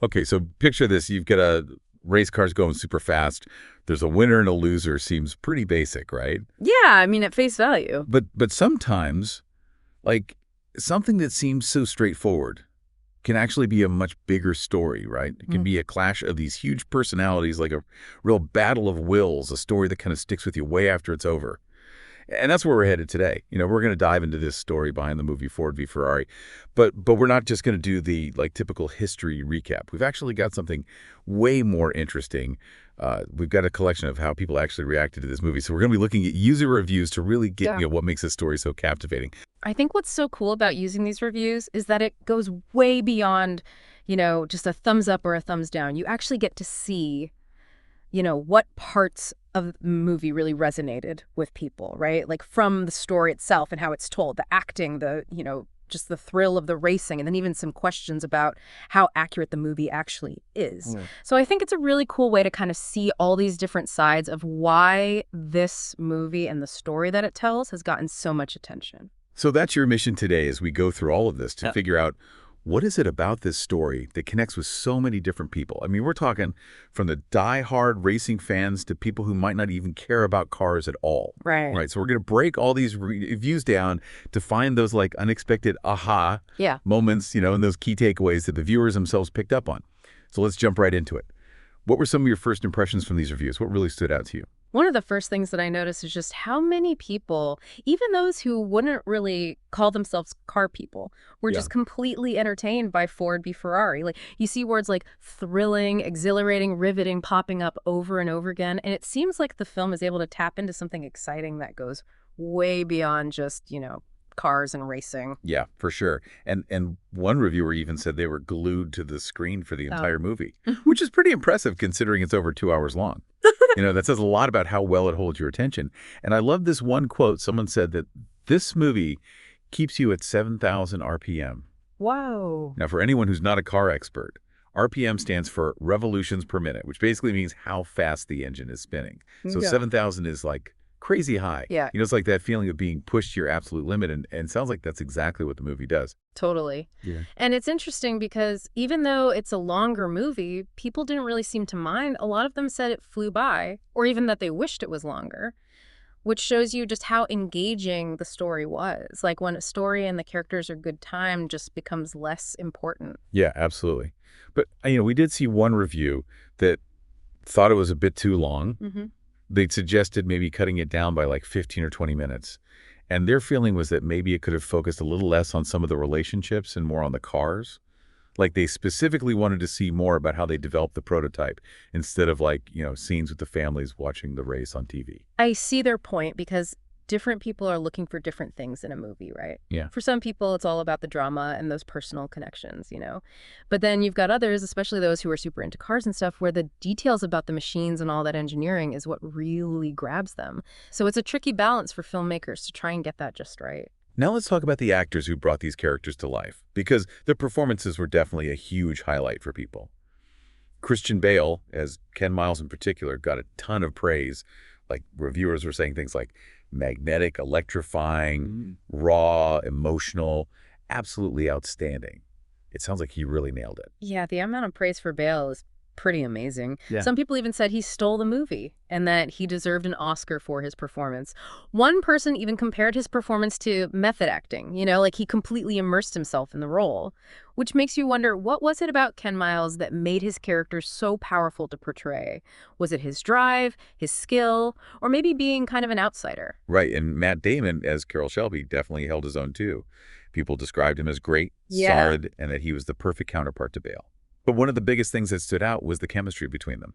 Okay, so picture this. You've got a race cars going super fast. There's a winner and a loser. Seems pretty basic, right? Yeah, I mean, at face value. But sometimes, like, something that seems so straightforward can actually be a much bigger story, right? It can be a clash of these huge personalities, like a real battle of wills, a story that kind of sticks with you way after it's over. And that's where we're headed today. We're going to dive into this story behind the movie Ford v Ferrari, but we're not just going to do the typical history recap. We've actually got something way more interesting. We've got a collection of how people actually reacted to this movie. So we're going to be looking at user reviews to really get what makes this story so captivating. I think what's so cool about using these reviews is that it goes way beyond, just a thumbs up or a thumbs down. You actually get to see, what parts of the movie really resonated with people, right? Like from the story itself and how it's told, the acting, just the thrill of the racing, and then even some questions about how accurate the movie actually is. So I think it's a really cool way to kind of see all these different sides of why this movie and the story that it tells has gotten so much attention. So that's your mission today as we go through all of this to figure out what is it about this story that connects with so many different people. I mean, we're talking from the die-hard racing fans to people who might not even care about cars at all. Right. So we're going to break all these reviews down to find those unexpected aha moments, and those key takeaways that the viewers themselves picked up on. So let's jump right into it. What were some of your first impressions from these reviews? What really stood out to you? One of the first things that I noticed is just how many people, even those who wouldn't really call themselves car people, were just completely entertained by Ford v Ferrari. Like, you see words like thrilling, exhilarating, riveting popping up over and over again. And it seems like the film is able to tap into something exciting that goes way beyond just, cars and racing. Yeah, for sure. And one reviewer even said they were glued to the screen for the entire movie, which is pretty impressive considering it's over 2 hours long. That says a lot about how well it holds your attention. And I love this one quote. Someone said that this movie keeps you at 7,000 RPM. Wow. Now, for anyone who's not a car expert, RPM stands for revolutions per minute, which basically means how fast the engine is spinning. So 7,000 is like crazy high. Yeah. It's like that feeling of being pushed to your absolute limit. And it sounds like that's exactly what the movie does. Totally. Yeah. And it's interesting because even though it's a longer movie, people didn't really seem to mind. A lot of them said it flew by, or even that they wished it was longer, which shows you just how engaging the story was. Like when a story and the characters are good time just becomes less important. Yeah, absolutely. But, we did see one review that thought it was a bit too long. They'd suggested maybe cutting it down by like 15 or 20 minutes. And their feeling was that maybe it could have focused a little less on some of the relationships and more on the cars. Like they specifically wanted to see more about how they developed the prototype instead of scenes with the families watching the race on TV. I see their point because different people are looking for different things in a movie, right? Yeah. For some people, it's all about the drama and those personal connections, But then you've got others, especially those who are super into cars and stuff, where the details about the machines and all that engineering is what really grabs them. So it's a tricky balance for filmmakers to try and get that just right. Now let's talk about the actors who brought these characters to life, because their performances were definitely a huge highlight for people. Christian Bale, as Ken Miles in particular, got a ton of praise. Like reviewers were saying things like magnetic, electrifying, raw, emotional, absolutely outstanding. It sounds like he really nailed it. Yeah, the amount of praise for Bale is pretty amazing. Yeah. Some people even said he stole the movie and that he deserved an Oscar for his performance. One person even compared his performance to method acting, like he completely immersed himself in the role, which makes you wonder, what was it about Ken Miles that made his character so powerful to portray? Was it his drive, his skill, or maybe being kind of an outsider? Right, and Matt Damon as Carroll Shelby definitely held his own too. People described him as great, solid, and that he was the perfect counterpart to Bale. But one of the biggest things that stood out was the chemistry between them.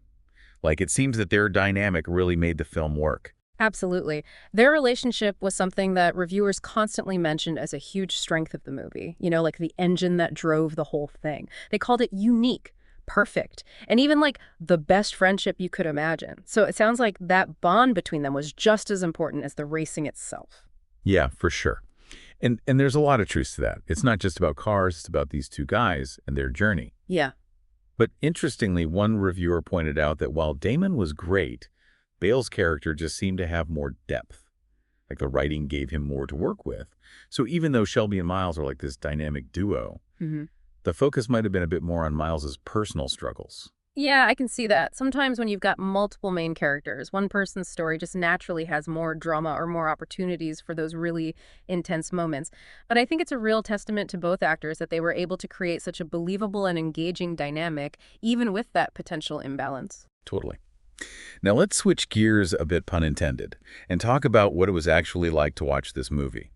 Like, it seems that their dynamic really made the film work. Absolutely. Their relationship was something that reviewers constantly mentioned as a huge strength of the movie, like the engine that drove the whole thing. They called it unique, perfect, and even like the best friendship you could imagine. So it sounds like that bond between them was just as important as the racing itself. Yeah, for sure. And there's a lot of truth to that. It's not just about cars, it's about these two guys and their journey. Yeah. But interestingly, one reviewer pointed out that while Damon was great, Bale's character just seemed to have more depth. Like the writing gave him more to work with. So even though Shelby and Miles are like this dynamic duo, The focus might have been a bit more on Miles's personal struggles. Yeah, I can see that. Sometimes when you've got multiple main characters, one person's story just naturally has more drama or more opportunities for those really intense moments. But I think it's a real testament to both actors that they were able to create such a believable and engaging dynamic, even with that potential imbalance. Totally. Now let's switch gears a bit, pun intended, and talk about what it was actually like to watch this movie.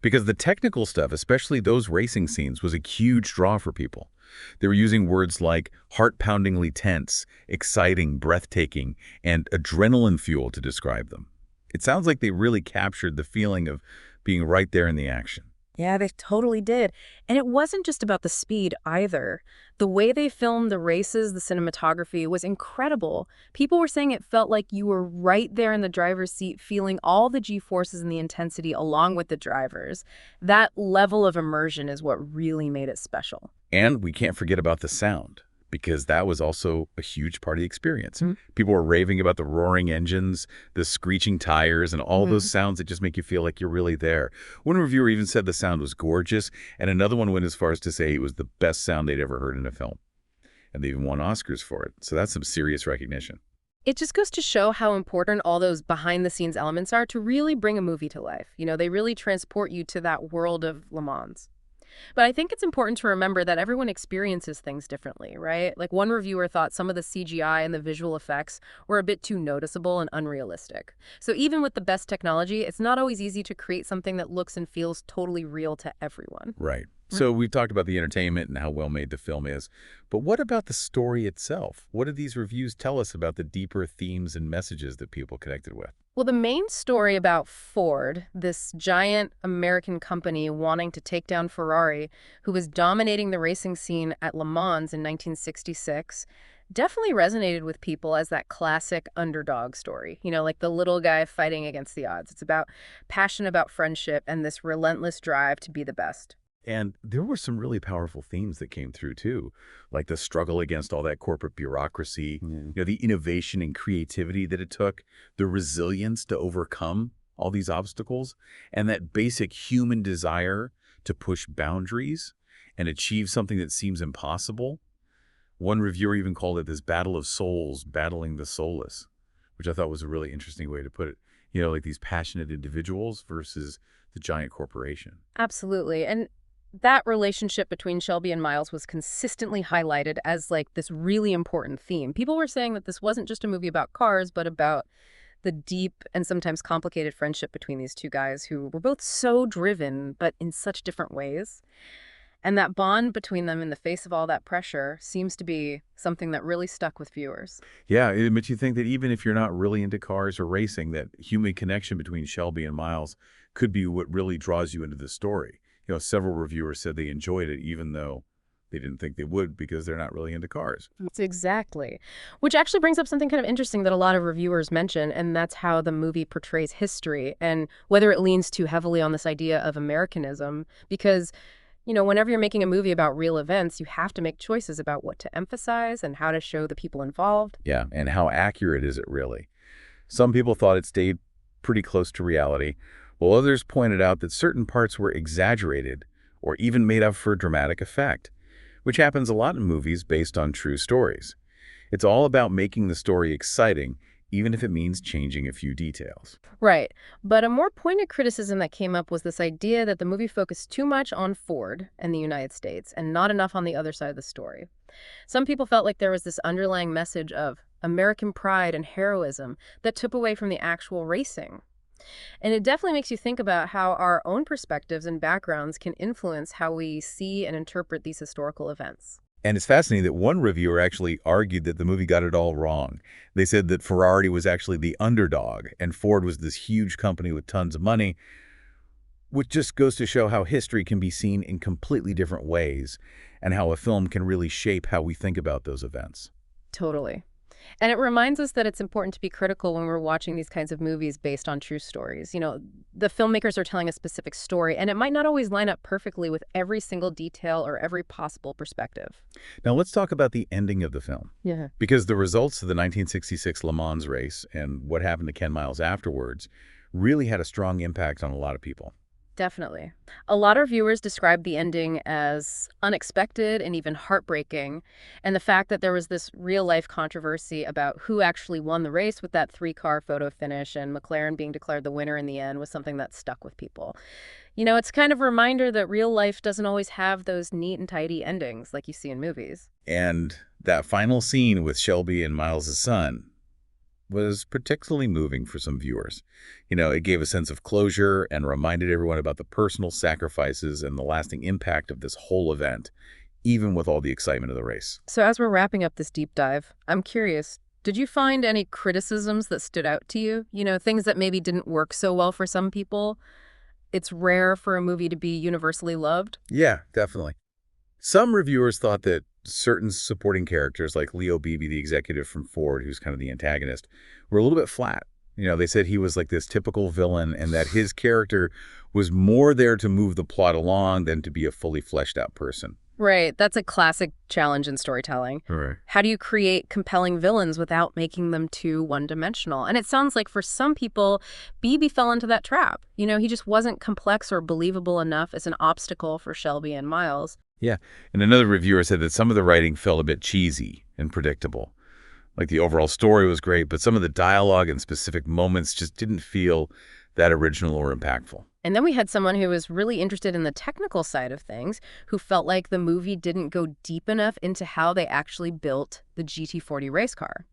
Because the technical stuff, especially those racing scenes, was a huge draw for people. They were using words like heart-poundingly tense, exciting, breathtaking, and adrenaline fuel to describe them. It sounds like they really captured the feeling of being right there in the action. Yeah, they totally did. And it wasn't just about the speed either. The way they filmed the races, the cinematography was incredible. People were saying it felt like you were right there in the driver's seat, feeling all the G-forces and the intensity along with the drivers. That level of immersion is what really made it special. And we can't forget about the sound, because that was also a huge part of the experience. People were raving about the roaring engines, the screeching tires, and all those sounds that just make you feel like you're really there. One reviewer even said the sound was gorgeous, and another one went as far as to say it was the best sound they'd ever heard in a film. And they even won Oscars for it, so that's some serious recognition. It just goes to show how important all those behind-the-scenes elements are to really bring a movie to life. You know, they really transport you to that world of Le Mans. But I think it's important to remember that everyone experiences things differently, right? Like one reviewer thought some of the CGI and the visual effects were a bit too noticeable and unrealistic. So even with the best technology, it's not always easy to create something that looks and feels totally real to everyone. Right. So we've talked about the entertainment and how well made the film is, but what about the story itself? What did these reviews tell us about the deeper themes and messages that people connected with? Well, the main story about Ford, this giant American company wanting to take down Ferrari, who was dominating the racing scene at Le Mans in 1966, definitely resonated with people as that classic underdog story. You know, like the little guy fighting against the odds. It's about passion about friendship and this relentless drive to be the best. And there were some really powerful themes that came through too, like the struggle against all that corporate bureaucracy, the innovation and creativity that it took, the resilience to overcome all these obstacles, and that basic human desire to push boundaries and achieve something that seems impossible. One reviewer even called it this battle of souls, battling the soulless, which I thought was a really interesting way to put it. You know, like these passionate individuals versus the giant corporation. Absolutely. And that relationship between Shelby and Miles was consistently highlighted as like this really important theme. People were saying that this wasn't just a movie about cars, but about the deep and sometimes complicated friendship between these two guys who were both so driven, but in such different ways. And that bond between them in the face of all that pressure seems to be something that really stuck with viewers. Yeah, it makes you think that even if you're not really into cars or racing, that human connection between Shelby and Miles could be what really draws you into the story. You know, several reviewers said they enjoyed it even though they didn't think they would because they're not really into cars. That's exactly. Which actually brings up something kind of interesting that a lot of reviewers mention, and that's how the movie portrays history and whether it leans too heavily on this idea of Americanism. Because, you know, whenever you're making a movie about real events, you have to make choices about what to emphasize and how to show the people involved. Yeah, and how accurate is it really? Some people thought it stayed pretty close to reality, while others pointed out that certain parts were exaggerated or even made up for dramatic effect, which happens a lot in movies based on true stories. It's all about making the story exciting, even if it means changing a few details. Right. But a more pointed criticism that came up was this idea that the movie focused too much on Ford and the United States and not enough on the other side of the story. Some people felt like there was this underlying message of American pride and heroism that took away from the actual racing. And it definitely makes you think about how our own perspectives and backgrounds can influence how we see and interpret these historical events. And it's fascinating that one reviewer actually argued that the movie got it all wrong. They said that Ferrari was actually the underdog and Ford was this huge company with tons of money, which just goes to show how history can be seen in completely different ways and how a film can really shape how we think about those events. Totally. And it reminds us that it's important to be critical when we're watching these kinds of movies based on true stories. You know, the filmmakers are telling a specific story, and it might not always line up perfectly with every single detail or every possible perspective. Now let's talk about the ending of the film. Yeah. Because the results of the 1966 Le Mans race and what happened to Ken Miles afterwards really had a strong impact on a lot of people. Definitely. A lot of viewers described the ending as unexpected and even heartbreaking. And the fact that there was this real life controversy about who actually won the race with that three-car photo finish and McLaren being declared the winner in the end was something that stuck with people. It's kind of a reminder that real life doesn't always have those neat and tidy endings like you see in movies. And that final scene with Shelby and Miles' son was particularly moving for some viewers. It gave a sense of closure and reminded everyone about the personal sacrifices and the lasting impact of this whole event, even with all the excitement of the race. So as we're wrapping up this deep dive, I'm curious, did you find any criticisms that stood out to you? Things that maybe didn't work so well for some people? It's rare for a movie to be universally loved. Yeah, definitely. Some reviewers thought that certain supporting characters, like Leo Beebe, the executive from Ford, who's kind of the antagonist, were a little bit flat. They said he was like this typical villain and that his character was more there to move the plot along than to be a fully fleshed out person. Right. That's a classic challenge in storytelling. Right. How do you create compelling villains without making them too one-dimensional? And it sounds like for some people, Beebe fell into that trap. He just wasn't complex or believable enough as an obstacle for Shelby and Miles. Yeah. And another reviewer said that some of the writing felt a bit cheesy and predictable. Like the overall story was great, but some of the dialogue and specific moments just didn't feel that original or impactful. And then we had someone who was really interested in the technical side of things, who felt like the movie didn't go deep enough into how they actually built the GT40 race car.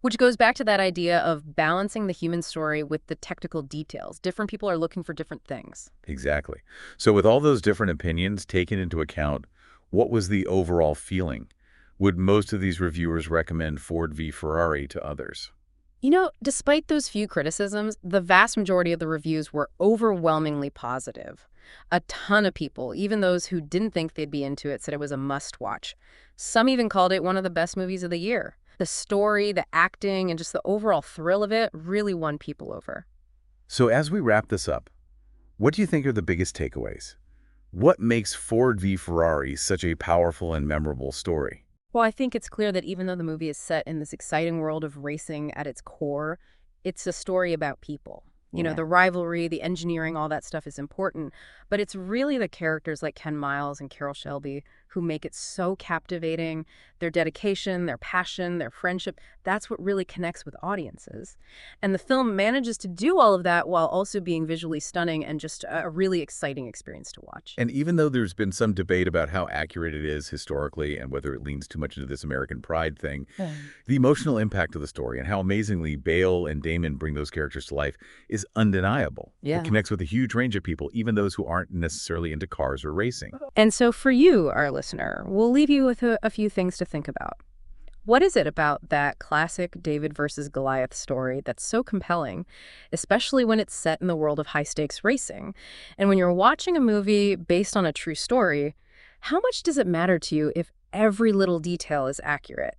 Which goes back to that idea of balancing the human story with the technical details. Different people are looking for different things. Exactly. So with all those different opinions taken into account, what was the overall feeling? Would most of these reviewers recommend Ford v Ferrari to others? Despite those few criticisms, the vast majority of the reviews were overwhelmingly positive. A ton of people, even those who didn't think they'd be into it, said it was a must-watch. Some even called it one of the best movies of the year. The story, the acting, and just the overall thrill of it really won people over. So as we wrap this up, what do you think are the biggest takeaways? What makes Ford v Ferrari such a powerful and memorable story? Well, I think it's clear that even though the movie is set in this exciting world of racing at its core, it's a story about people. Yeah. The rivalry, the engineering, all that stuff is important. But it's really the characters like Ken Miles and Carroll Shelby who make it so captivating. Their dedication, their passion, their friendship, that's what really connects with audiences. And the film manages to do all of that while also being visually stunning and just a really exciting experience to watch. And even though there's been some debate about how accurate it is historically and whether it leans too much into this American pride thing, the emotional impact of the story and how amazingly Bale and Damon bring those characters to life is undeniable. Yeah. It connects with a huge range of people, even those who aren't necessarily into cars or racing. And so for you, our listener, we'll leave you with a few things to think about. What is it about that classic David versus Goliath story that's so compelling, especially when it's set in the world of high-stakes racing? And when you're watching a movie based on a true story, how much does it matter to you if every little detail is accurate?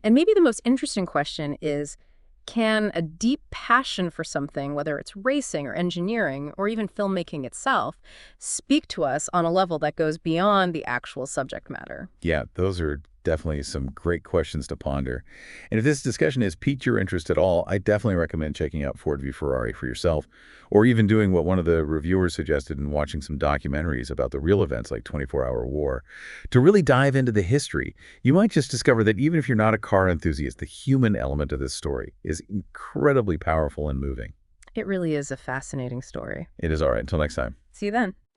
And maybe the most interesting question is, can a deep passion for something, whether it's racing or engineering or even filmmaking itself, speak to us on a level that goes beyond the actual subject matter? Yeah, those are definitely some great questions to ponder. And if this discussion has piqued your interest at all, I definitely recommend checking out Ford v Ferrari for yourself, or even doing what one of the reviewers suggested and watching some documentaries about the real events like 24-Hour War. To really dive into the history, you might just discover that even if you're not a car enthusiast, the human element of this story is incredibly powerful and moving. It really is a fascinating story. It is all right. Until next time. See you then.